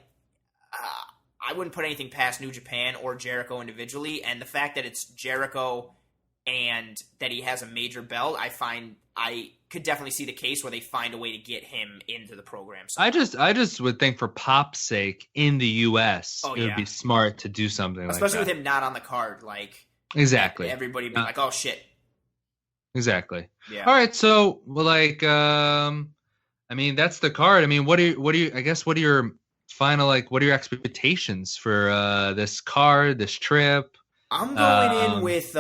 I wouldn't put anything past New Japan or Jericho individually, and the fact that it's Jericho and that he has a major belt, I could definitely see the case where they find a way to get him into the program somehow. I just would think for pop's sake in the US it would be smart to do something especially like that. with him not on the card, like exactly everybody be like, oh shit. Exactly. Yeah. All right, so like I mean that's the card. I mean what are your final what are your expectations for this card, this trip? I'm going in with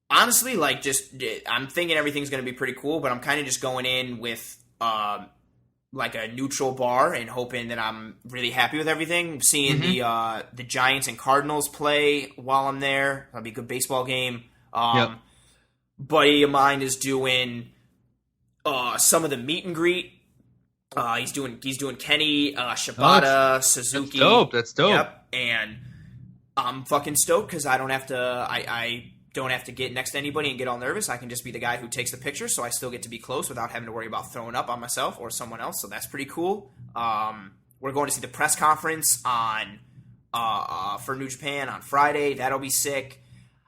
honestly, like, just I'm thinking everything's going to be pretty cool, but I'm kind of just going in with like a neutral bar and hoping that I'm really happy with everything. Seeing the Giants and Cardinals play while I'm there, that'll be a good baseball game. buddy of mine is doing some of the meet and greet. He's doing Kenny, Shibata, Suzuki. That's dope. Yep, and I'm fucking stoked because I don't have to. I don't have to get next to anybody and get all nervous. I can just be the guy who takes the picture, so I still get to be close without having to worry about throwing up on myself or someone else. So that's pretty cool. We're going to see the press conference on for New Japan on Friday. That'll be sick.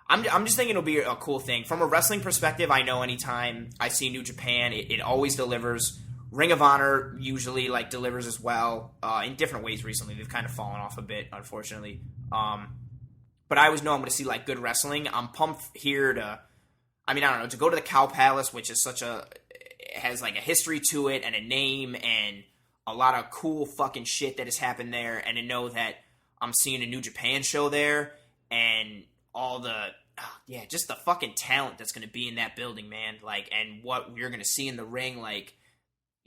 I'm just thinking it'll be a cool thing. From a wrestling perspective, I know anytime I see New Japan, it always delivers. Ring of Honor usually like delivers as well in different ways recently. They've kind of fallen off a bit, unfortunately. But I always know I'm going to see like good wrestling. I'm pumped here to go to the Cow Palace, which is has like a history to it and a name and a lot of cool fucking shit that has happened there, and to know that I'm seeing a New Japan show there and all just the fucking talent that's going to be in that building, man. Like, and what you're going to see in the ring, like,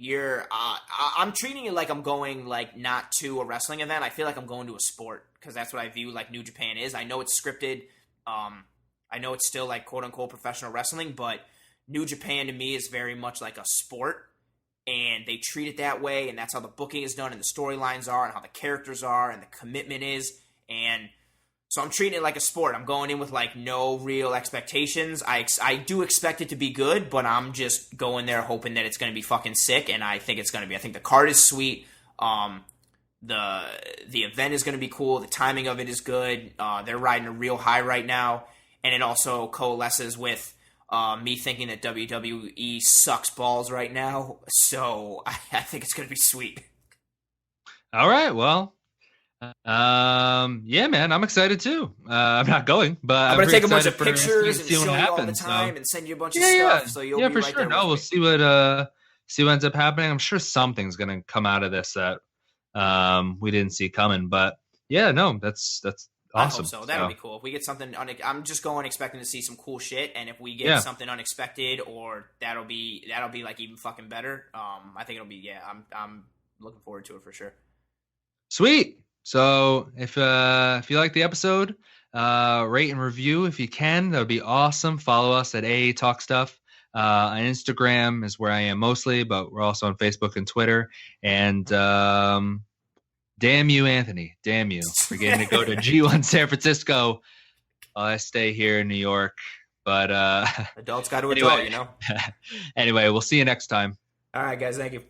I'm treating it like I'm going, like, not to a wrestling event. I feel like I'm going to a sport, because that's what I view, like, New Japan is. I know it's scripted. I know it's still, like, quote-unquote professional wrestling, but New Japan to me is very much like a sport, and they treat it that way, and that's how the booking is done, and the storylines are, and how the characters are, and the commitment is, and so I'm treating it like a sport. I'm going in with, like, no real expectations. I do expect it to be good, but I'm just going there hoping that it's going to be fucking sick, and I think it's going to be. I think the card is sweet. The event is going to be cool. The timing of it is good. They're riding a real high right now, and it also coalesces with me thinking that WWE sucks balls right now. So I think it's going to be sweet. All right, well. Yeah, man, I'm excited too. I'm not going, but I'm gonna take a bunch of for pictures and see show what you all the happens, time so. and send you a bunch of stuff. So you'll be for right sure. there. No, we'll see what ends up happening. I'm sure something's gonna come out of this that we didn't see coming. But yeah, no, that's awesome. I hope so. That'll be cool. If we get something, I'm just going expecting to see some cool shit, and if we get something unexpected, or that'll be like even fucking better. I think it'll be. Yeah, I'm looking forward to it for sure. Sweet. So if you like the episode, rate and review if you can. That would be awesome. Follow us at AA Talk Stuff. On Instagram is where I am mostly, but we're also on Facebook and Twitter. And damn you, Anthony. Damn you for getting to go to G1 San Francisco. I stay here in New York. But adults got to adult, you know. Anyway, we'll see you next time. All right, guys. Thank you.